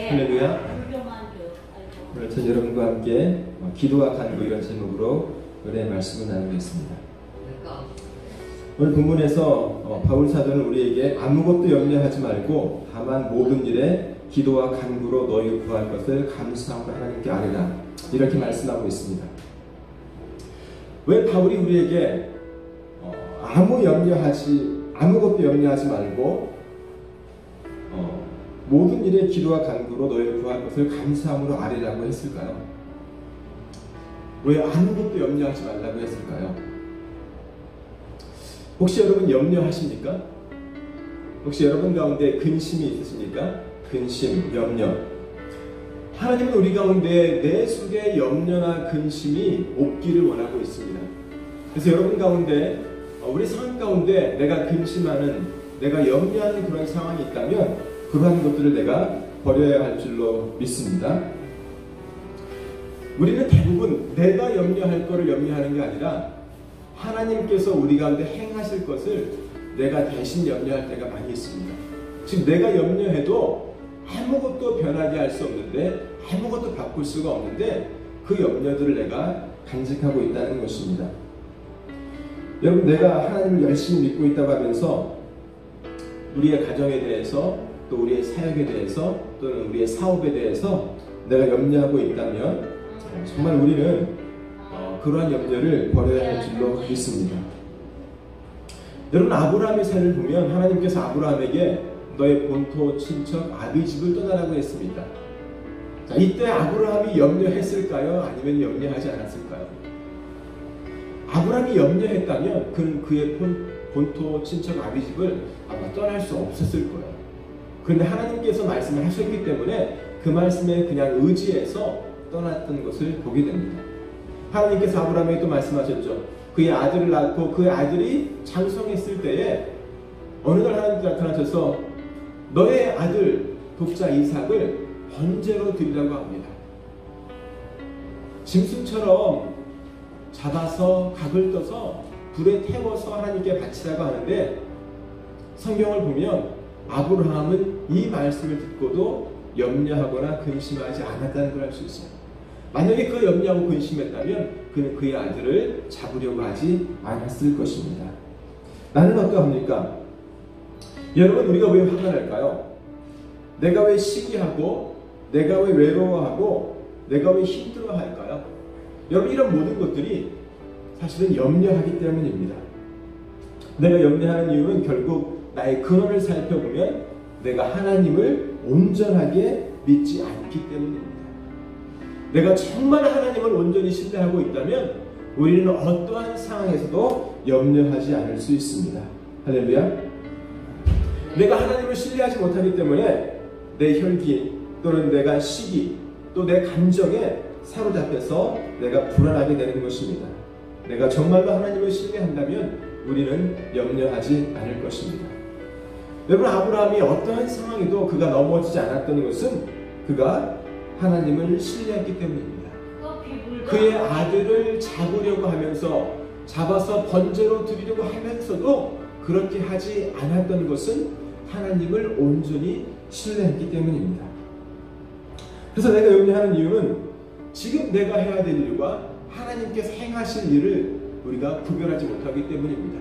할렐루야. 오늘 전 여러분과 함께 기도와 간구 이런 제목으로 은혜의 말씀을 나누겠습니다. 오늘 본문에서 바울 사도는 우리에게 아무것도 염려하지 말고 다만 모든 일에 기도와 간구로 너희를 구할 것을 감사함으로 하나님께 아뢰라, 이렇게 말씀하고 있습니다. 왜 바울이 우리에게 아무것도 염려하지 말고 모든 일에 기도와 간구로 너희를 구할 것을 감사함으로 아뢰라고 했을까요? 왜 아무것도 염려하지 말라고 했을까요? 혹시 여러분 염려하십니까? 혹시 여러분 가운데 근심이 있으십니까? 근심, 염려. 하나님은 우리 가운데 내 속에 염려나 근심이 없기를 원하고 있습니다. 그래서 여러분 가운데, 우리 상황 가운데 내가 근심하는, 내가 염려하는 그런 상황이 있다면 그러한 것들을 내가 버려야 할 줄로 믿습니다. 우리는 대부분 내가 염려할 것을 염려하는 게 아니라 하나님께서 우리 가운데 행하실 것을 내가 대신 염려할 때가 많이 있습니다. 즉 내가 염려해도 아무것도 변하게 할 수 없는데, 아무것도 바꿀 수가 없는데 그 염려들을 내가 간직하고 있다는 것입니다. 여러분, 내가 하나님을 열심히 믿고 있다고 하면서 우리의 가정에 대해서, 또 우리의 사역에 대해서, 또는 우리의 사업에 대해서 내가 염려하고 있다면 정말 우리는 그러한 염려를 버려야 할 줄로 믿습니다. 여러분, 아브라함의 삶을 보면 하나님께서 아브라함에게 너의 본토, 친척, 아비 집을 떠나라고 했습니다. 자, 이때 아브라함이 염려했을까요? 아니면 염려하지 않았을까요? 아브라함이 염려했다면 그는 그의 본토, 친척, 아비 집을 아마 떠날 수 없었을 거예요. 그런데 하나님께서 말씀을 하셨기 때문에 그 말씀에 그냥 의지해서 떠났던 것을 보게 됩니다. 하나님께서 아브라함에게 또 말씀하셨죠. 그의 아들을 낳고 그 아들이 장성했을 때에 어느 날 하나님께서 나타나셔서 너의 아들 독자 이삭을 번제로 드리라고 합니다. 짐승처럼 잡아서 각을 떠서 불에 태워서 하나님께 바치라고 하는데, 성경을 보면 아브라함은 이 말씀을 듣고도 염려하거나 근심하지 않았다는 걸 알 수 있어요. 만약에 그 염려하고 근심했다면 그는 그의 아들을 잡으려고 하지 않았을 것입니다. 나는 어떠합니까? 여러분, 우리가 왜 화가 날까요? 내가 왜 시기하고, 내가 왜 외로워하고, 내가 왜 힘들어할까요? 여러분, 이런 모든 것들이 사실은 염려하기 때문입니다. 내가 염려하는 이유는 결국 나의 근원을 살펴보면 내가 하나님을 온전하게 믿지 않기 때문입니다. 내가 정말 하나님을 온전히 신뢰하고 있다면 우리는 어떠한 상황에서도 염려하지 않을 수 있습니다. 할렐루야. 내가 하나님을 신뢰하지 못하기 때문에 내 혈기, 또는 내가 시기, 또 내 감정에 사로잡혀서 내가 불안하게 되는 것입니다. 내가 정말로 하나님을 신뢰한다면 우리는 염려하지 않을 것입니다. 여러분, 아브라함이 어떠한 상황에도 그가 넘어지지 않았던 것은 그가 하나님을 신뢰했기 때문입니다. 그의 아들을 잡으려고 하면서, 잡아서 번제로 드리려고 하면서도 그렇게 하지 않았던 것은 하나님을 온전히 신뢰했기 때문입니다. 그래서 내가 염려하는 이유는 지금 내가 해야 될 일과 하나님께서 행하실 일을 우리가 구별하지 못하기 때문입니다.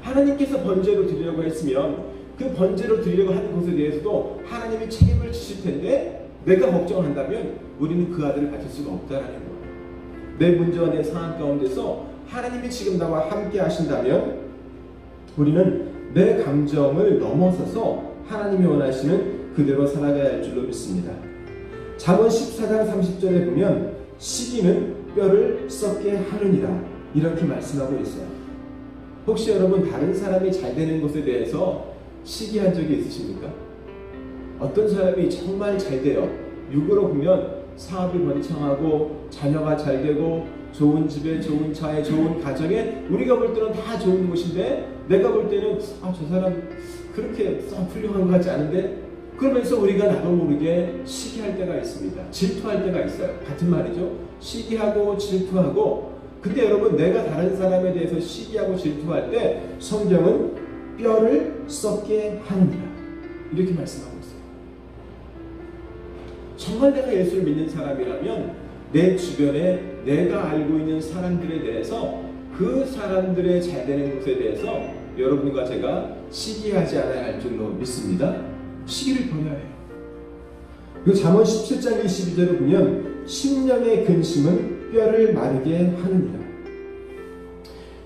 하나님께서 번제로 드리려고 했으면 그 번제로 드리려고 하는 것에 대해서도 하나님이 책임을 지실 텐데 내가 걱정을 한다면 우리는 그 아들을 바칠 수가 없다라는 거예요. 내 문제와 내 상황 가운데서 하나님이 지금 나와 함께 하신다면 우리는 내 감정을 넘어서서 하나님이 원하시는 그대로 살아가야 할 줄로 믿습니다. 잠언 14장 30절에 보면 시기는 뼈를 썩게 하느니라, 이렇게 말씀하고 있어요. 혹시 여러분, 다른 사람이 잘 되는 것에 대해서 시기한 적이 있으십니까? 어떤 사람이 정말 잘 돼요. 육으로 보면 사업이 번창하고 자녀가 잘 되고 좋은 집에, 좋은 차에, 좋은 가정에 우리가 볼 때는 다 좋은 곳인데 내가 볼 때는 저 사람 그렇게 썩 훌륭한 것 같지 않은데, 그러면서 우리가 나도 모르게 시기할 때가 있습니다. 질투할 때가 있어요. 같은 말이죠. 시기하고 질투하고. 근데 여러분, 내가 다른 사람에 대해서 시기하고 질투할 때 성경은 뼈를 썩게 하느니라, 이렇게 말씀하고 있어요. 정말 내가 예수를 믿는 사람이라면 내 주변에 내가 알고 있는 사람들에 대해서 그 사람들의 잘 되는 것에 대해서 여러분과 제가 시기하지 않아야 할 줄로 믿습니다. 시기를 버려야 해요. 그 잠언 17장 22절을 보면 심령의 근심은 뼈를 마르게 하느니라.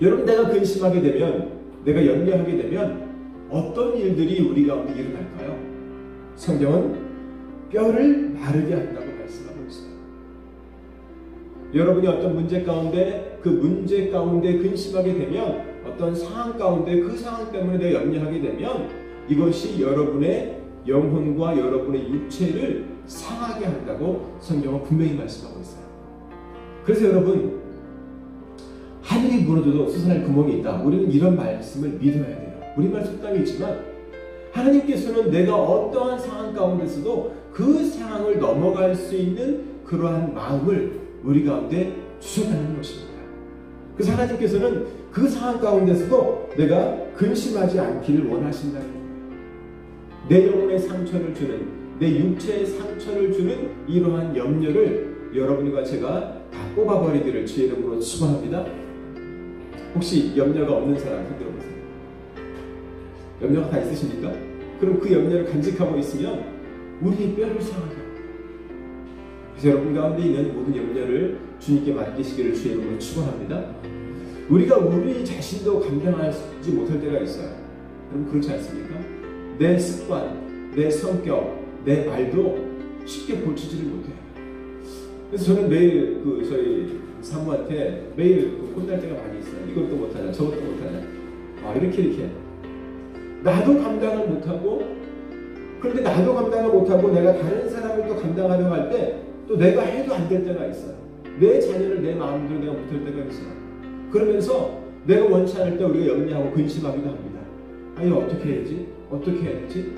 여러분, 내가 근심하게 되면, 내가 염려하게 되면 어떤 일들이 우리 가운데 일어날까요? 성경은 뼈를 마르게 한다고 말씀하고 있어요. 여러분이 어떤 문제 가운데, 그 문제 가운데 근심하게 되면, 어떤 상황 가운데 그 상황 때문에 내가 염려하게 되면 이것이 여러분의 영혼과 여러분의 육체를 상하게 한다고 성경은 분명히 말씀하고 있어요. 그래서 여러분, 하늘이 무너져도 솟아날 구멍이 있다. 우리는 이런 말씀을 믿어야 돼요. 우리말 속담이 있지만 하나님께서는 내가 어떠한 상황 가운데서도 그 상황을 넘어갈 수 있는 그러한 마음을 우리 가운데 주셨다는 것입니다. 그래서 하나님께서는 그 상황 가운데서도 내가 근심하지 않기를 원하신다는 거예요. 내 영혼의 상처를 주는, 내 육체의 상처를 주는 이러한 염려를 여러분과 제가 다 뽑아버리기를 주의 이름으로 축원합니다. 혹시 염려가 없는 사람 흔들어 보세요. 염려가 다 있으십니까? 그럼 그 염려를 간직하고 있으면 우리의 뼈를 상하게 합니다. 그래서 여러분 가운데 있는 모든 염려를 주님께 맡기시기를 주의 이름으로 축원합니다. 우리가 우리 자신도 감당하지 못할 때가 있어요. 여러분 그렇지 않습니까? 내 습관, 내 성격, 내 말도 쉽게 고치지를 못해요. 그래서 저는 매일 저희 사모한테 매일 혼날 때가 많이 있어요. 이것도 못하냐, 저것도 못하냐. 이렇게. 나도 감당을 못하고, 그런데 나도 감당을 못하고 내가 다른 사람을 또 감당하려고 할 때 또 내가 해도 안 될 때가 있어요. 내 자녀를 내 마음대로 내가 못할 때가 있어요. 그러면서 내가 원치 않을 때 우리가 염려하고 근심하기도 합니다. 이거 어떻게 해야지? 어떻게 해야 되지?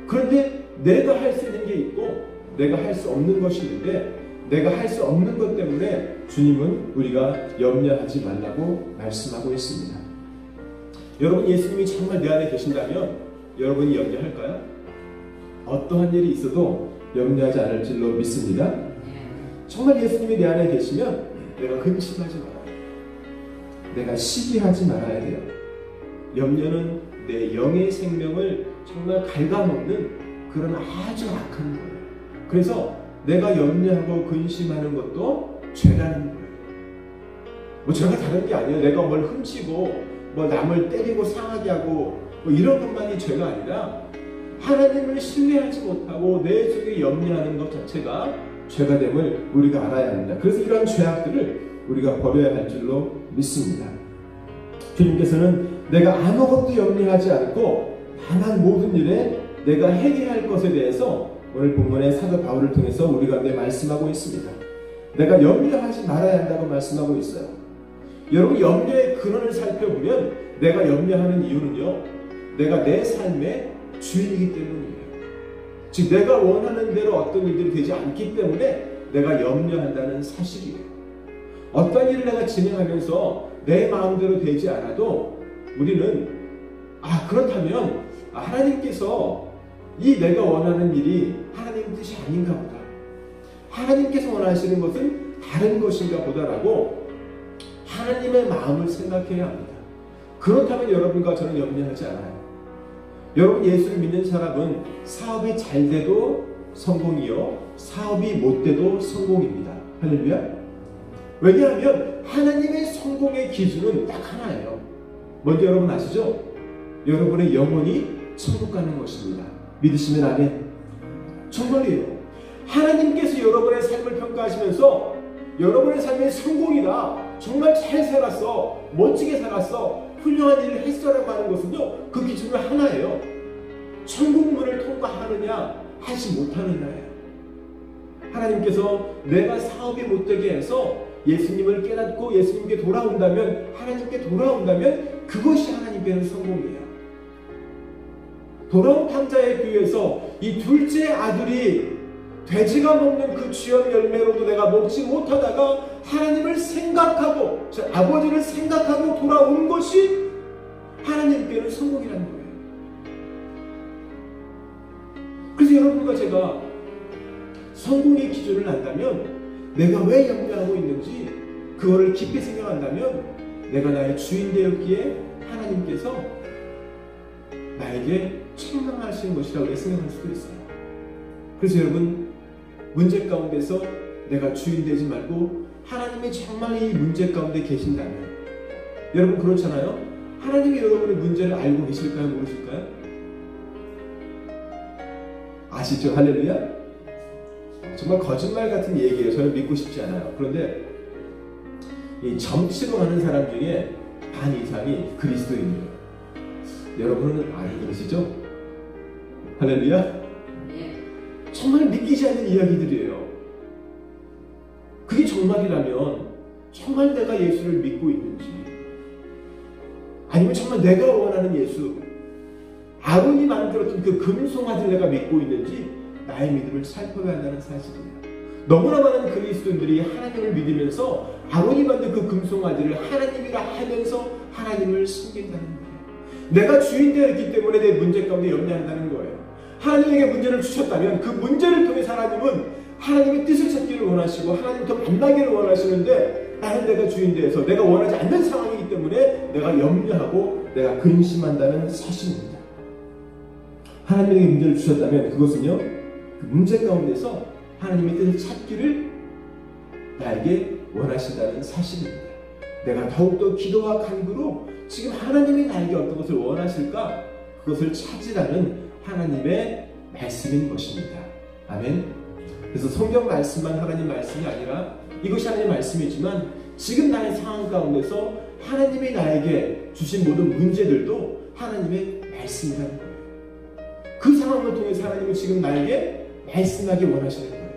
그런데 내가 할 수 있는 게 있고 내가 할 수 없는 것이 있는데, 내가 할 수 없는 것 때문에 주님은 우리가 염려하지 말라고 말씀하고 있습니다. 여러분, 예수님이 정말 내 안에 계신다면 여러분이 염려할까요? 어떠한 일이 있어도 염려하지 않을 줄로 믿습니다. 정말 예수님이 내 안에 계시면 내가 근심하지 말아야 돼요. 내가 시기하지 말아야 돼요. 염려는 내 영의 생명을 정말 갉아먹는 그런 아주 악한 거예요. 그래서 내가 염려하고 근심하는 것도 죄라는 거예요. 죄가 다른 게 아니에요. 내가 뭘 훔치고 남을 때리고 상하게 하고 이런 것만이 죄가 아니라 하나님을 신뢰하지 못하고 내 속에 염려하는 것 자체가 죄가 됨을 우리가 알아야 합니다. 그래서 이런 죄악들을 우리가 버려야 할 줄로 믿습니다. 주님께서는 내가 아무것도 염려하지 않고 다만 모든 일에 내가 해결할 것에 대해서 오늘 본문의 사도 바울을 통해서 우리 가운데 말씀하고 있습니다. 내가 염려하지 말아야 한다고 말씀하고 있어요. 여러분, 염려의 근원을 살펴보면 내가 염려하는 이유는요, 내가 내 삶의 주인이기 때문이에요. 즉 내가 원하는 대로 어떤 일들이 되지 않기 때문에 내가 염려한다는 사실이에요. 어떤 일을 내가 진행하면서 내 마음대로 되지 않아도 우리는 그렇다면 하나님께서 이 내가 원하는 일이 하나님 뜻이 아닌가 보다, 하나님께서 원하시는 것은 다른 것인가 보다라고 하나님의 마음을 생각해야 합니다. 그렇다면 여러분과 저는 염려하지 않아요. 여러분, 예수를 믿는 사람은 사업이 잘 돼도 성공이요, 사업이 못 돼도 성공입니다. 할렐루야. 왜냐하면 하나님의 성공의 기준은 딱 하나예요. 먼저 여러분 아시죠? 여러분의 영혼이 천국 가는 것입니다. 믿으시면 아멘. 정말이에요. 하나님께서 여러분의 삶을 평가하시면서 여러분의 삶의 성공이다, 정말 잘 살았어, 멋지게 살았어, 훌륭한 일을 했어라고 하는 것은요, 그 기준은 하나예요. 천국문을 통과하느냐 하지 못하느냐예요. 하나님께서 내가 사업이 못되게 해서 예수님을 깨닫고 예수님께 돌아온다면, 하나님께 돌아온다면 그것이 하나님께는 성공이에요. 돌아온 탕자의 교회에서 이 둘째 아들이 돼지가 먹는 그 쥐염 열매로도 내가 먹지 못하다가 하나님을 생각하고, 아버지를 생각하고 돌아온 것이 하나님께는 성공이라는 거예요. 그래서 여러분과 제가 성공의 기준을 안다면, 내가 왜 염려하고 있는지 그거를 깊이 생각한다면 내가 나의 주인 되었기에 하나님께서 나에게 책망하시는 것이라고 생각할 수도 있어요. 그래서 여러분, 문제 가운데서 내가 주인 되지 말고 하나님이 정말 이 문제 가운데 계신다면, 여러분 그렇잖아요. 하나님이 여러분의 문제를 알고 계실까요? 모르실까요? 아시죠? 할렐루야? 정말 거짓말 같은 얘기예요. 저는 믿고 싶지 않아요. 그런데 이 정치로 하는 사람 중에 반 이상이 그리스도인이에요. 여러분은 알고 계시죠? 할렐루야? 정말 믿기지 않는 이야기들이에요. 그게 정말이라면 정말 내가 예수를 믿고 있는지, 아니면 정말 내가 원하는 예수, 아론이 만들었던 그 금송아지를 내가 믿고 있는지 나의 믿음을 살펴봐야 한다는 사실이에요. 너무나 많은 그리스도인들이 하나님을 믿으면서 아론이 만든 그 금송아지를 하나님이라 하면서 하나님을 숨긴다는 거예요. 내가 주인 되어 있기 때문에 내 문제 가운데 염려한다는 거예요. 하나님에게 문제를 주셨다면 그 문제를 통해서 하나님은 하나님의 뜻을 찾기를 원하시고 하나님 더 만나기를 원하시는데, 나는 내가 주인 되어서 내가 원하지 않는 상황이기 때문에 내가 염려하고 내가 근심한다는 사실입니다. 하나님에게 문제를 주셨다면 그것은요, 그 문제 가운데서 하나님의 뜻을 찾기를 나에게 원하신다는 사실입니다. 내가 더욱더 기도와 간구로 지금 하나님이 나에게 어떤 것을 원하실까, 그것을 찾으라는 하나님의 말씀인 것입니다. 아멘. 그래서 성경 말씀만 하나님 말씀이 아니라 이것이 하나님의 말씀이지만 지금 나의 상황 가운데서 하나님이 나에게 주신 모든 문제들도 하나님의 말씀이라는 거예요. 그 상황을 통해서 하나님은 지금 나에게 말씀하기 원하시는 거예요.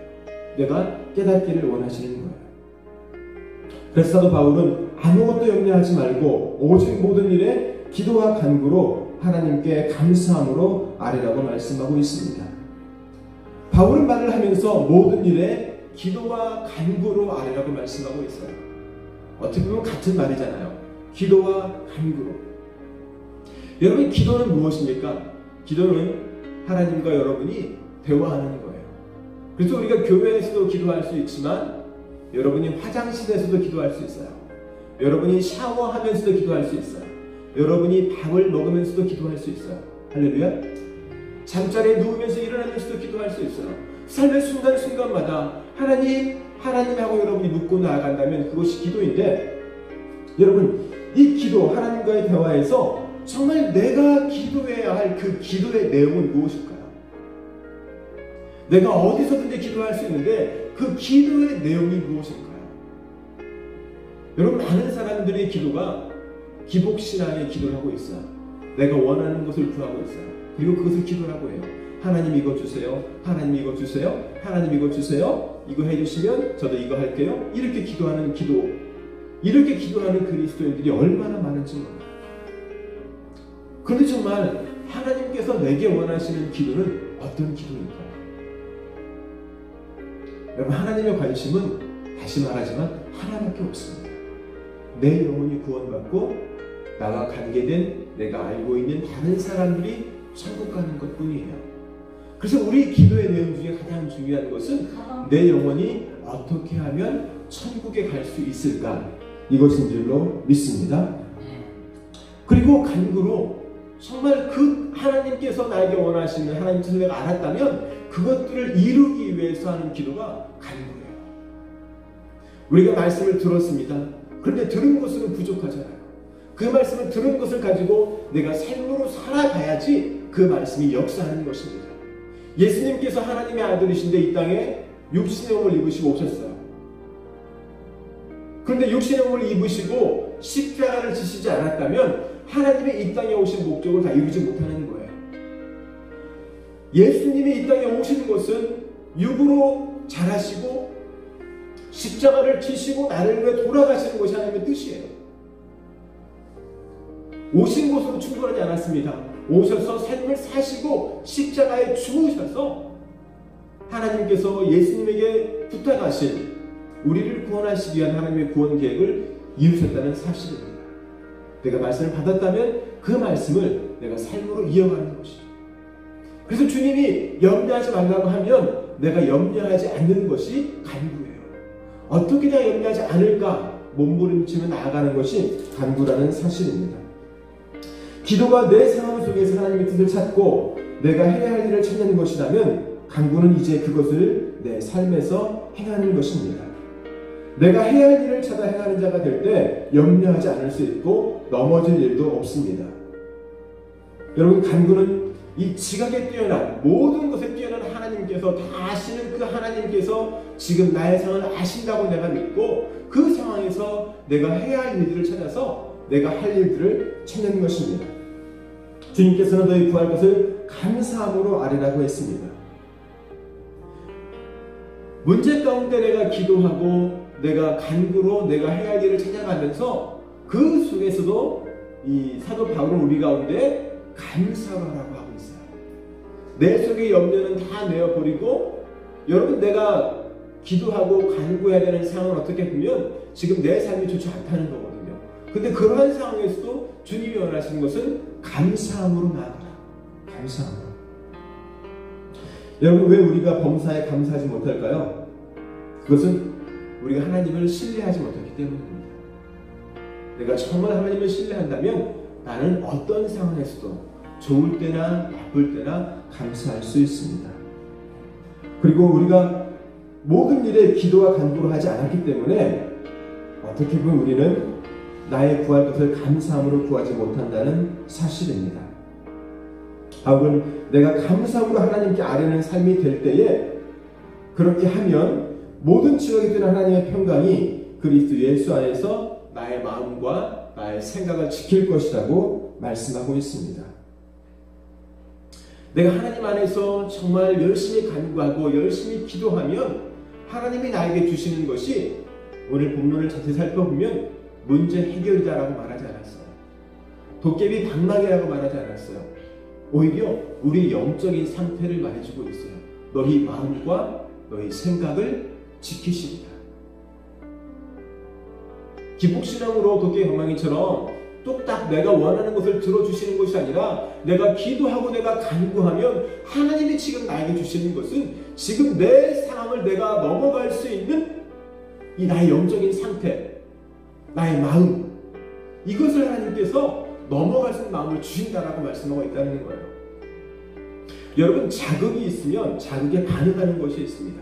내가 깨닫기를 원하시는 거예요. 그래서 사도 바울은 아무것도 염려하지 말고 오직 모든 일에 기도와 간구로 하나님께 감사함으로 아뢰라고 말씀하고 있습니다. 바울은 말을 하면서 모든 일에 기도와 간구로 아뢰라고 말씀하고 있어요. 어떻게 보면 같은 말이잖아요. 기도와 간구로. 여러분, 기도는 무엇입니까? 기도는 하나님과 여러분이 대화하는 거예요. 그래서 우리가 교회에서도 기도할 수 있지만 여러분이 화장실에서도 기도할 수 있어요. 여러분이 샤워하면서도 기도할 수 있어요. 여러분이 밥을 먹으면서도 기도할 수 있어요. 할렐루야. 잠자리에 누우면서 일어나면서도 기도할 수 있어요. 삶의 순간순간마다 하나님하고 여러분이 묻고 나아간다면 그것이 기도인데, 여러분, 이 기도, 하나님과의 대화에서 정말 내가 기도해야 할 그 기도의 내용은 무엇일까요? 내가 어디서든지 기도할 수 있는데 그 기도의 내용이 무엇일까요? 여러분, 많은 사람들의 기도가 기복신앙의 기도를 하고 있어요. 내가 원하는 것을 구하고 있어요. 그리고 그것을 기도라고 해요. 하나님 이거 주세요. 하나님 이거 주세요. 하나님 이거 주세요. 이거 해주시면 저도 이거 할게요. 이렇게 기도하는 기도, 이렇게 기도하는 그리스도인들이 얼마나 많은지 몰라요. 그런데 정말 하나님께서 내게 원하시는 기도는 어떤 기도일까요? 여러분, 하나님의 관심은 다시 말하지만 하나밖에 없습니다. 내 영혼이 구원받고 나와 관계된 내가 알고 있는 다른 사람들이 천국 가는 것뿐이에요. 그래서 우리 기도의 내용 중에 가장 중요한 것은 내 영혼이 어떻게 하면 천국에 갈 수 있을까, 이것인 줄로 믿습니다. 그리고 간구로 정말 그 하나님께서 나에게 원하시는 하나님 뜻을 내가 알았다면 그것들을 이루기 위해서 하는 기도가 간구예요. 우리가 말씀을 들었습니다. 그런데 들은 것은 부족하잖아요. 그 말씀을 들은 것을 가지고 내가 삶으로 살아가야지 그 말씀이 역사하는 것입니다. 예수님께서 하나님의 아들이신데 이 땅에 육신의 몸을 입으시고 오셨어요. 그런데 육신의 몸을 입으시고 십자가를 지시지 않았다면 하나님의 이 땅에 오신 목적을 다 이루지 못하는 거예요. 예수님이 이 땅에 오신 것은 육으로 자라시고 십자가를 지시고 나를 위해 돌아가시는 것이 하나님의 뜻이에요. 오신 것으로 충분하지 않았습니다. 오셔서 삶을 사시고 십자가에 죽으셔서 하나님께서 예수님에게 부탁하신 우리를 구원하시기 위한 하나님의 구원 계획을 이루셨다는 사실입니다. 내가 말씀을 받았다면 그 말씀을 내가 삶으로 이어가는 것이죠. 그래서 주님이 염려하지 말라고 하면 내가 염려하지 않는 것이 간구예요. 어떻게 내가 염려하지 않을까 몸부림치며 나아가는 것이 간구라는 사실입니다. 기도가 내 상황 속에서 하나님의 뜻을 찾고 내가 해야 할 일을 찾는 것이라면 간구는 이제 그것을 내 삶에서 행하는 것입니다. 내가 해야 할 일을 찾아 행하는 자가 될 때 염려하지 않을 수 있고 넘어질 일도 없습니다. 여러분, 간구는 이 지각에 뛰어난 모든 것에 뛰어난 하나님께서 다 아시는 그 하나님께서 지금 나의 상황을 아신다고 내가 믿고 그 상황에서 내가 해야 할 일들을 찾아서 내가 할 일들을 찾는 것입니다. 주님께서는 너희 구할 것을 감사함으로 아뢰라고 했습니다. 문제 가운데 내가 기도하고 내가 간구로 내가 해야 할 일을 찾아가면서 그 속에서도 이 사도 바울은 우리 가운데 감사하라고 하고 있어요. 내 속의 염려는 다 내어버리고, 여러분, 내가 기도하고 간구해야 되는 상황을 어떻게 보면 지금 내 삶이 좋지 않다는 거거든요. 근데 그러한 상황에서도 주님이 원하시는 것은 감사함으로 나아가라. 감사함으로. 여러분, 왜 우리가 범사에 감사하지 못할까요? 그것은 우리가 하나님을 신뢰하지 못했기 때문입니다. 내가 정말 하나님을 신뢰한다면 나는 어떤 상황에서도 좋을 때나 나쁠 때나 감사할 수 있습니다. 그리고 우리가 모든 일에 기도와 간구를 하지 않았기 때문에 어떻게 보면 우리는 나의 구할 것을 감사함으로 구하지 못한다는 사실입니다. 바울은 내가 감사함으로 하나님께 아뢰는 삶이 될 때에 그렇게 하면 모든 지각에 드는 하나님의 평강이 그리스도 예수 안에서 나의 마음과 나의 생각을 지킬 것이라고 말씀하고 있습니다. 내가 하나님 안에서 정말 열심히 간구하고 열심히 기도하면 하나님이 나에게 주시는 것이 오늘 본문을 자세히 살펴보면 문제 해결이다라고 말하지 않았어요. 도깨비 방망이라고 말하지 않았어요. 오히려 우리 영적인 상태를 말해주고 있어요. 너희 마음과 너희 생각을 지키십니다. 기복신앙으로 도깨비 방망이처럼 뚝딱 내가 원하는 것을 들어주시는 것이 아니라 내가 기도하고 내가 간구하면 하나님이 지금 나에게 주시는 것은 지금 내 상황을 내가 넘어갈 수 있는 이 나의 영적인 상태, 나의 마음, 이것을 하나님께서 넘어갈 수 있는 마음을 주신다라고 말씀하고 있다는 거예요. 여러분, 자극이 있으면 자극에 반응하는 것이 있습니다.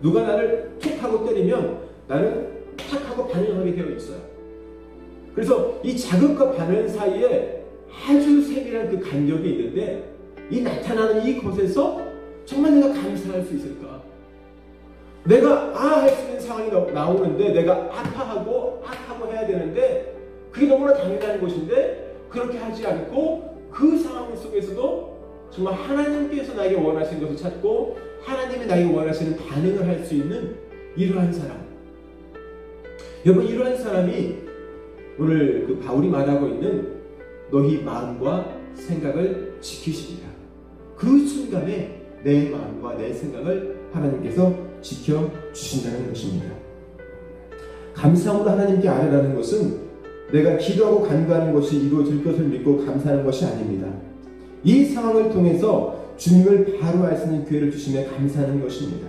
누가 나를 툭 하고 때리면 나는 탁 하고 반응하게 되어 있어요. 그래서 이 자극과 반응 사이에 아주 세밀한 그 간격이 있는데 이 나타나는 이곳에서 정말 내가 감사할 수 있을까? 내가 할 수 있는 상황이 나오는데 내가 아파하고 해야 되는데 그게 너무나 당연한 것인데 그렇게 하지 않고 그 상황 속에서도 정말 하나님께서 나에게 원하시는 것을 찾고 하나님이 나에게 원하시는 반응을 할 수 있는 이러한 사람. 여러분, 이러한 사람이 오늘 그 바울이 말하고 있는 너희 마음과 생각을 지키십니다. 그 순간에 내 마음과 내 생각을 하나님께서 지켜주신다는 것입니다. 감사함으로 하나님께 아뢰라는 것은 내가 기도하고 간구하는 것이 이루어질 것을 믿고 감사하는 것이 아닙니다. 이 상황을 통해서 주님을 바로 알 수 있는 기회를 주심에 감사하는 것입니다.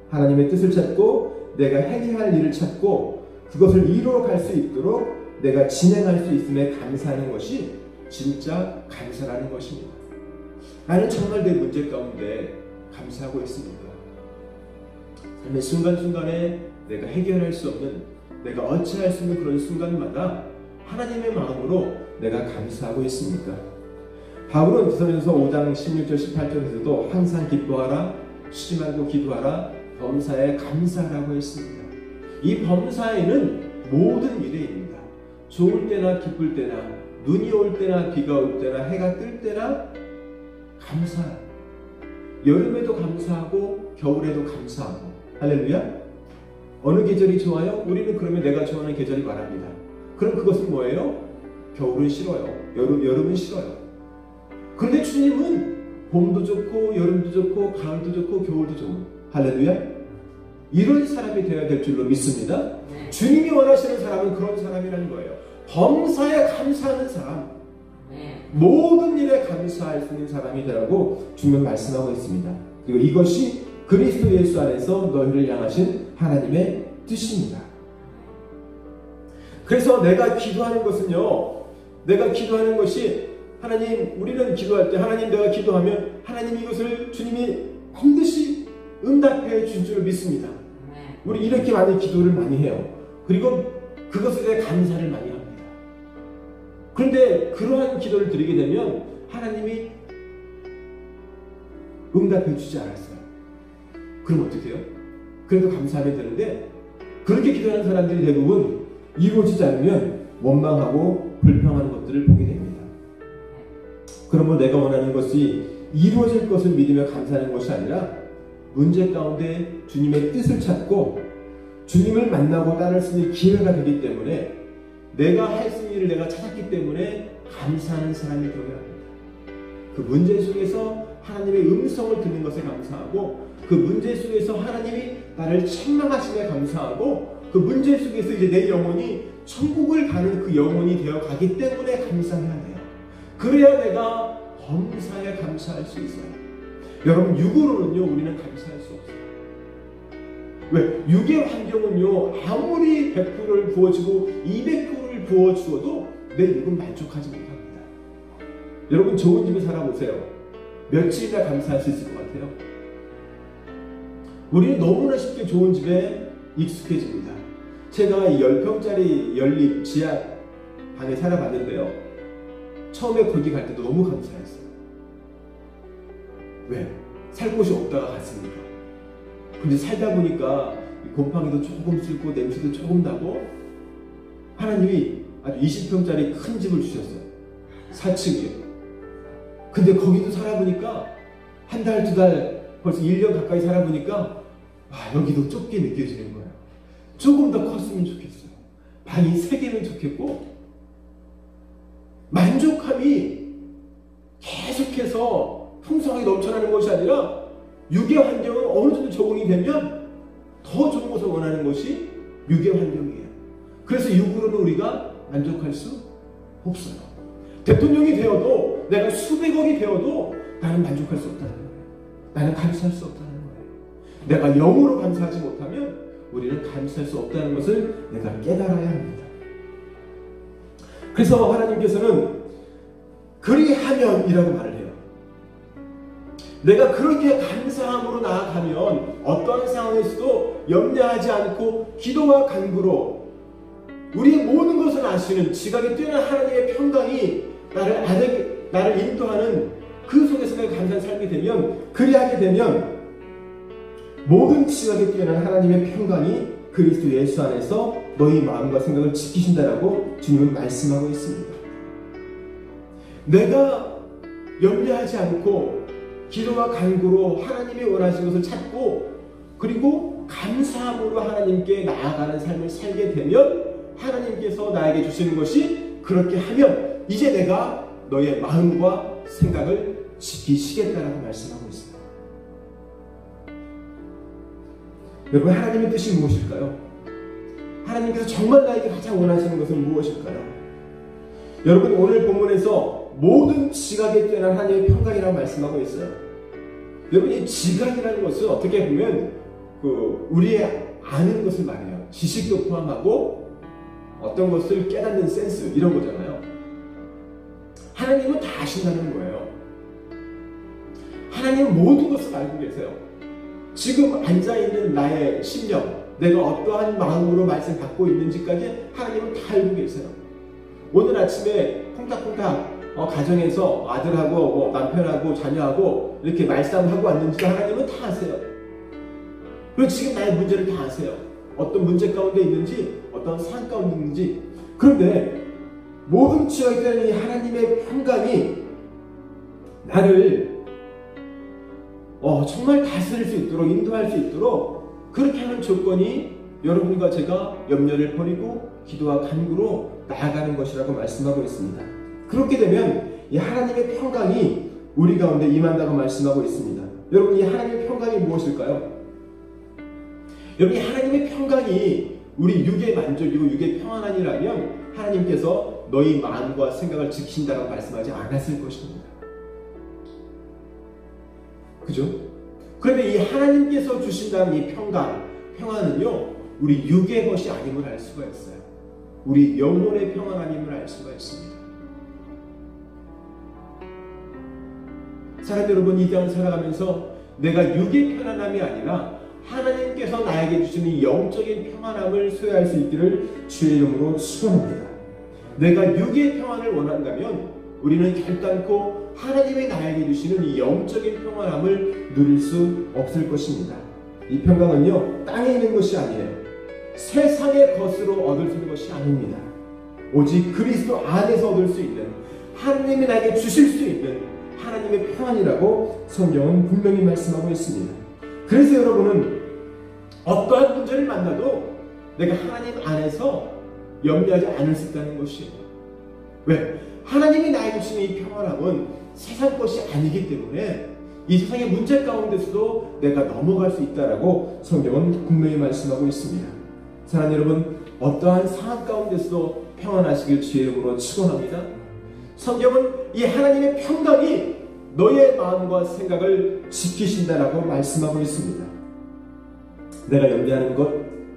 하나님의 뜻을 찾고 내가 해야 할 일을 찾고 그것을 이루어갈 수 있도록 내가 진행할 수 있음에 감사하는 것이 진짜 감사라는 것입니다. 나는 정말 내 문제 가운데 감사하고 있습니까? 삶의 순간순간에 내가 해결할 수 없는, 내가 어찌할 수 없는 그런 순간마다 하나님의 마음으로 내가 감사하고 있습니까? 바울은 디모데전서 5장 16절 18절에서도 항상 기뻐하라, 쉬지 말고 기도하라, 범사에 감사하라고 했습니다. 이 범사에는 모든 일에입니다. 좋을 때나 기쁠 때나 눈이 올 때나 비가 올 때나 해가 뜰 때나 감사. 여름에도 감사하고 겨울에도 감사하고. 할렐루야. 어느 계절이 좋아요? 우리는 그러면 내가 좋아하는 계절이 말합니다. 그럼 그것은 뭐예요? 겨울은 싫어요. 여름은 싫어요. 그런데 주님은 봄도 좋고 여름도 좋고 가을도 좋고 겨울도 좋은, 할렐루야. 이런 사람이 되어야 될 줄로 믿습니다. 주님이 원하시는 사람은 그런 사람이라는 거예요. 범사에 감사하는 사람, 모든 일에 감사할 수 있는 사람이 되라고 주님은 말씀하고 있습니다. 그리고 이것이 그 그리스도 예수 안에서 너희를 향하신 하나님의 뜻입니다. 그래서 내가 기도하는 것은요, 내가 기도하는 것이 하나님, 우리는 기도할 때 하나님, 내가 기도하면 하나님 이것을 주님이 반드시 응답해 줄 줄 믿습니다. 우리 이렇게 많이 기도를 많이 해요. 그리고 그것에 대해 감사를 많이 합니다. 그런데 그러한 기도를 드리게 되면 하나님이 응답해 주지 않았어요. 그럼 어떻게 해요? 그래도 감사하면 되는데, 그렇게 기도하는 사람들이 대부분 이루어지지 않으면 원망하고 불평하는 것들을 보게 됩니다. 그러면 내가 원하는 것이 이루어질 것을 믿으며 감사하는 것이 아니라 문제 가운데 주님의 뜻을 찾고 주님을 만나고 따를 수 있는 기회가 되기 때문에, 내가 할 수 있는 일을 내가 찾았기 때문에 감사하는 사람이 되어야 합니다. 그 문제 속에서 하나님의 음성을 듣는 것에 감사하고, 그 문제 속에서 하나님이 나를 책망하심에 감사하고, 그 문제 속에서 이제 내 영혼이 천국을 가는 그 영혼이 되어 가기 때문에 감사해야 돼요. 그래야 내가 범사에 감사할 수 있어요. 여러분, 육으로는요 우리는 감사할 수 없어요. 왜? 육의 환경은요 아무리 100%를 부어주고 200%를 부어주어도 내 육은 만족하지 못합니다. 여러분, 좋은 집에 살아보세요. 며칠이나 감사할 수 있을 것 같아요? 우리는 너무나 쉽게 좋은 집에 익숙해집니다. 제가 10평짜리 연립 지하 방에 살아봤는데요, 처음에 거기 갈 때도 너무 감사했어요. 왜? 살 곳이 없다가 갔으니까. 근데 살다 보니까 곰팡이도 조금 쓸고 냄새도 조금 나고, 하나님이 아주 20평짜리 큰 집을 주셨어요. 4층이에요. 근데 거기도 살아보니까 한 달, 두 달, 벌써 1년 가까이 살아보니까 여기도 좁게 느껴지는 거예요. 조금 더 컸으면 좋겠어요. 방이 3개면 좋겠고, 만족함이 계속해서 풍성하게 넘쳐나는 것이 아니라 육의 환경은 어느 정도 적응이 되면 더 좋은 것을 원하는 것이 육의 환경이에요. 그래서 육으로는 우리가 만족할 수 없어요. 대통령이 되어도, 내가 수백억이 되어도 나는 만족할 수 없다는 거예요. 나는 감사할 수 없다는 거예요. 내가 영으로 감사하지 못하면 우리는 감사할 수 없다는 것을 내가 깨달아야 합니다. 그래서 하나님께서는 그리하면이라고 말을 해요. 내가 그렇게 감사함으로 나아가면 어떠한 상황에서도 염려하지 않고 기도와 간구로 우리의 모든 것을 아시는 지각이 뛰어난 하나님의 평강이 나를 인도하는 그 속에서 내가 감사한 삶이 되면, 그리하게 되면 모든 지각이 뛰어난 하나님의 평강이 그리스도 예수 안에서 너희 마음과 생각을 지키신다라고 주님은 말씀하고 있습니다. 내가 염려하지 않고 기도와 간구로 하나님이 원하시는 것을 찾고, 그리고 감사함으로 하나님께 나아가는 삶을 살게 되면 하나님께서 나에게 주시는 것이, 그렇게 하면 이제 내가 너의 마음과 생각을 지키시겠다라고 말씀하고 있습니다. 여러분, 하나님의 뜻이 무엇일까요? 하나님께서 정말 나에게 가장 원하시는 것은 무엇일까요? 여러분, 오늘 본문에서 모든 지각에 뛰어난 하나님의 평강이라고 말씀하고 있어요. 여러분, 이 지각이라는 것은 어떻게 보면 우리의 아는 것을 말해요. 지식도 포함하고 어떤 것을 깨닫는 센스, 이런 거잖아요. 하나님은 다 아신다는 거예요. 하나님은 모든 것을 알고 계세요. 지금 앉아있는 나의 심령, 내가 어떠한 마음으로 말씀 받고 있는지까지 하나님은 다 알고 계세요. 오늘 아침에 콩닥콩닥 가정에서 아들하고 남편하고 자녀하고 이렇게 말싸움하고 왔는지도 하나님은 다 아세요. 그리고 지금 나의 문제를 다 아세요. 어떤 문제 가운데 있는지, 어떤 상황 가운데 있는지. 그런데 모든 지역에 대한 이 하나님의 평강이 나를 정말 다스릴 수 있도록, 인도할 수 있도록 그렇게 하는 조건이 여러분과 제가 염려를 버리고 기도와 간구로 나아가는 것이라고 말씀하고 있습니다. 그렇게 되면 이 하나님의 평강이 우리 가운데 임한다고 말씀하고 있습니다. 여러분, 이 하나님의 평강이 무엇일까요? 여러분, 이 하나님의 평강이 우리 육의 만족이고 육의 평안이라면 하나님께서 너희 마음과 생각을 지킨다고 말씀하지 않았을 것입니다. 그죠? 그런데 이 하나님께서 주신다는 이 평안은요, 우리 육의 것이 아님을 알 수가 있어요. 우리 영혼의 평안함임을 알 수가 있습니다. 사람 여러분, 이 땅을 살아가면서 내가 육의 편안함이 아니라 하나님께서 나에게 주시는 이 영적인 평안함을 소유할 수 있기를 주의 이름으로 축원합니다. 내가 육의 평안을 원한다면 우리는 결단코 하나님이 나에게 주시는 이 영적인 평안함을 누릴 수 없을 것입니다. 이 평강은요, 땅에 있는 것이 아니에요. 세상의 것으로 얻을 수 있는 것이 아닙니다. 오직 그리스도 안에서 얻을 수 있는, 하나님이 나에게 주실 수 있는 하나님의 평안이라고 성경은 분명히 말씀하고 있습니다. 그래서 여러분은 어떠한 문제를 만나도 내가 하나님 안에서 염려하지 않을 수 있다는 것이에요. 왜? 하나님이 나에게 주시는 이 평안함은 세상 것이 아니기 때문에 이 세상의 문제 가운데서도 내가 넘어갈 수 있다라고 성경은 분명히 말씀하고 있습니다. 사랑하는 여러분, 어떠한 상황 가운데서도 평안하시길 주의 이름으로 축원합니다. 성경은 이 하나님의 평강이 너의 마음과 생각을 지키신다라고 말씀하고 있습니다. 내가 염려하는 것,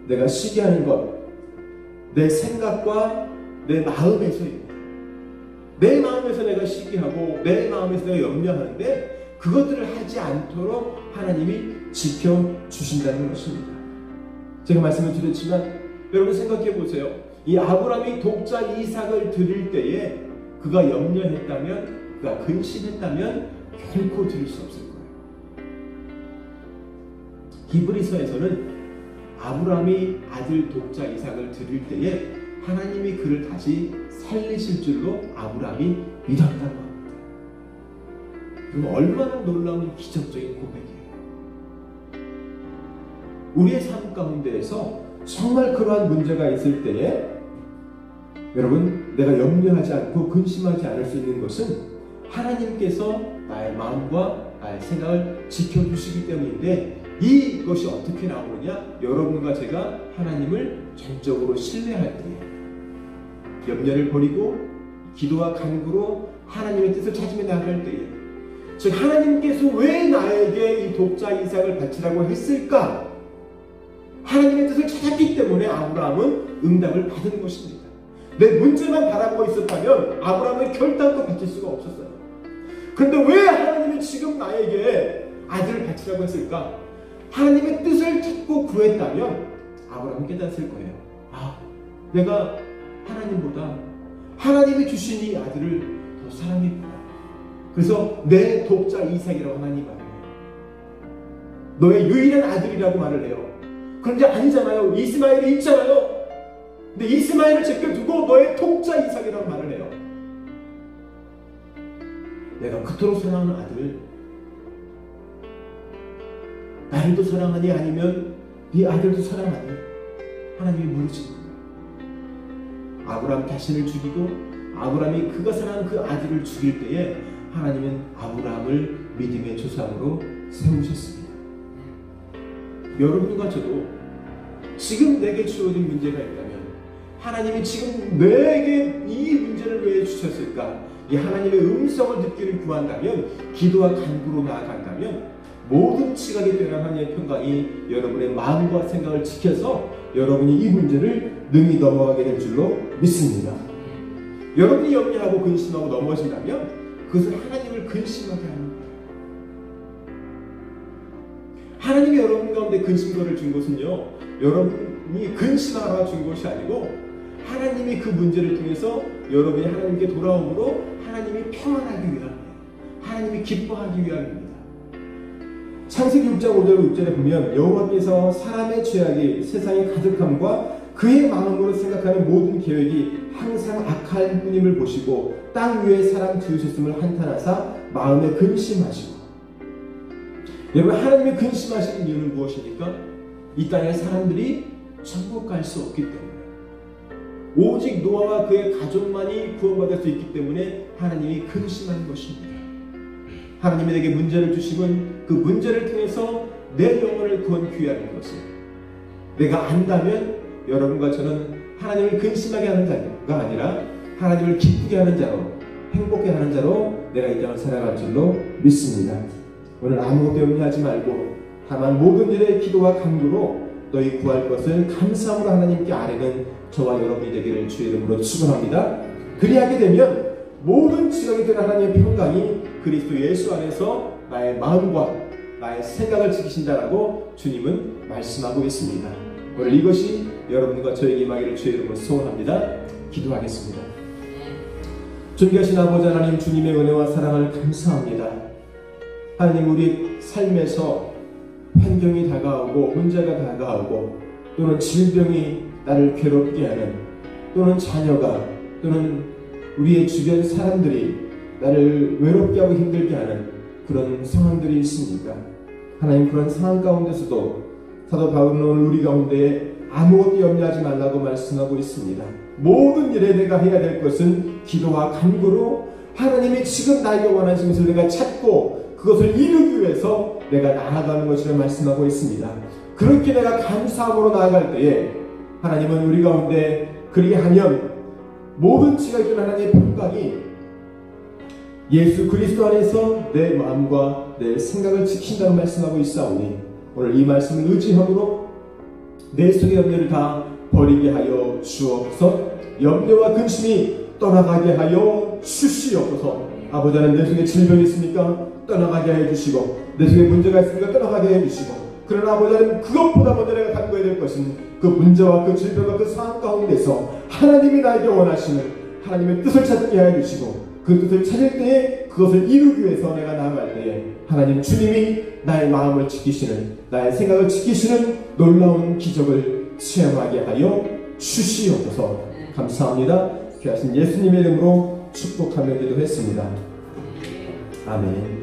내가 시기하는 것, 내 생각과 내 마음에서입니다. 내 마음에서 내가 시기하고 내 마음에서 내가 염려하는데 그것들을 하지 않도록 하나님이 지켜주신다는 것입니다. 제가 말씀을 드렸지만 여러분 생각해 보세요. 이 아브라함이 독자 이삭을 드릴 때에 그가 염려했다면, 그가 근심했다면 결코 드릴 수 없을 거예요. 히브리서에서는 아브라함이 아들 독자 이삭을 드릴 때에 하나님이 그를 다시 살리실 줄로 아브라함이 믿었다고 합니다. 그럼 얼마나 놀라운 기적적인 고백이에요. 우리의 삶 가운데에서 정말 그러한 문제가 있을 때에 여러분, 내가 염려하지 않고 근심하지 않을 수 있는 것은 하나님께서 나의 마음과 나의 생각을 지켜주시기 때문인데, 이것이 어떻게 나오느냐? 여러분과 제가 하나님을 전적으로 신뢰할 때에, 염려를 버리고 기도와 간구로 하나님의 뜻을 찾으며 나아갈 때에, 즉 하나님께서 왜 나에게 이 독자 이삭을 바치라고 했을까? 하나님의 뜻을 찾았기 때문에 아브라함은 응답을 받은 것입니다. 내 문제만 바라보고 있었다면 아브라함은 결단코 바칠 수가 없었어요. 그런데 왜 하나님이 지금 나에게 아들을 바치라고 했을까? 하나님의 뜻을 찾고 구했다면 아브라함은 깨닫을 거예요. 아, 내가 하나님보다 하나님이 주신 이 아들을 더 사랑했구나. 그래서 내 독자 이삭이라고 하나님 말을 해요. 너의 유일한 아들이라고 말을 해요. 그런데 아니잖아요. 이스마엘이 있잖아요. 근데 이스마엘을 제껴두고 너의 독자 이삭이라고 말을 해요. 내가 그토록 사랑하는 아들, 나를 더 사랑하니 아니면 네 아들도 사랑하니? 하나님이 물으시는 거예요. 아브라함 자신을 죽이고 아브라함이 그가 사랑하는 그 아들을 죽일 때에 하나님은 아브라함을 믿음의 조상으로 세우셨습니다. 여러분과 저도 지금 내게 주어진 문제가 있다면, 하나님이 지금 내게 이 문제를 왜 주셨을까? 이 하나님의 음성을 듣기를 구한다면, 기도와 간구로 나아간다면 모든 지각에 뛰어난 하나님의 평강이 여러분의 마음과 생각을 지켜서 여러분이 이 문제를 능히 넘어가게 될 줄로 믿습니다. 여러분이 염려하고 근심하고 넘어진다면 그것은 하나님을 근심하게 하는 거예요. 하나님이 여러분 가운데 근심거를 준 것은요, 여러분이 근심하라 준 것이 아니고 하나님이 그 문제를 통해서 여러분이 하나님께 돌아옴으로 하나님이 평안하기 위함이에요. 하나님이 기뻐하기 위함입니다. 창세기 6장 5절 6절에 보면 여호와께서 사람의 죄악이 세상에 가득함과 그의 마음으로 생각하는 모든 계획이 항상 악할 뿐임을 보시고 땅 위에 사람 지으셨음을 한탄하사 마음에 근심하시고. 여러분, 하나님이 근심하시는 이유는 무엇입니까? 이 땅에 사람들이 천국 갈 수 없기 때문에, 오직 노아와 그의 가족만이 구원받을 수 있기 때문에 하나님이 근심한 것입니다. 하나님이 내게 문제를 주시면 그 문제를 통해서 내 영혼을 구원하기 위한 것을 내가 안다면 여러분과 저는 하나님을 근심하게 하는 자가 아니라 하나님을 기쁘게 하는 자로, 행복해 하는 자로 내가 이 땅을 살아갈 줄로 믿습니다. 오늘 아무것도 염려하지 말고 다만 모든 일에 기도와 간구로 너희 구할 것을 감사함으로 하나님께 아뢰는 저와 여러분이 되기를 주의 이름으로 축원합니다. 그리하게 되면 모든 지각이 된 하나님의 평강이 그리스도 예수 안에서 나의 마음과 나의 생각을 지키신다라고 주님은 말씀하고 있습니다. 오늘 이것이 여러분과 저에게 임하기를 주의 이름으로 소원합니다. 기도하겠습니다. 존귀하신 아버지 하나님, 주님의 은혜와 사랑을 감사합니다. 하나님, 우리 삶에서 환경이 다가오고 문제가 다가오고 또는 질병이 나를 괴롭게 하는, 또는 자녀가, 또는 우리의 주변 사람들이 나를 외롭게 하고 힘들게 하는 그런 상황들이 있습니까? 하나님, 그런 상황 가운데서도 사도 바울은 오늘 우리 가운데 아무것도 염려하지 말라고 말씀하고 있습니다. 모든 일에 내가 해야 될 것은 기도와 간구로 하나님이 지금 나에게 원하시는 것을 내가 찾고 그것을 이루기 위해서 내가 나아가는 것이라 말씀하고 있습니다. 그렇게 내가 감사함으로 나아갈 때에 하나님은 우리 가운데 그리하면 모든 지가 있던 하나님의 평강이 예수 그리스도 안에서 내 마음과 내 생각을 지킨다고 말씀하고 있사오니 오늘 이 말씀을 의지함으로 내 속의 염려를 다 버리게 하여 주옵소서. 염려와 근심이 떠나가게 하여 주시옵소서. 아버지 하나님, 내 속에 질병이 있습니까? 떠나가게 해 주시고, 내 속에 문제가 있습니까? 떠나가게 해 주시고, 그러나 아버지 하나님, 그것보다 먼저 내가 간구해야 될 것은 그 문제와 그 질병과 그 상황 가운데서 하나님이 나에게 원하시는 하나님의 뜻을 찾게 해 주시고, 그 뜻을 찾을 때에 그것을 이루기 위해서 내가 나아갈 때에 하나님 주님이 나의 마음을 지키시는, 나의 생각을 지키시는 놀라운 기적을 체험하게 하여 주시옵소서. 감사합니다. 귀하신 예수님의 이름으로 축복하며 기도했습니다. 아멘.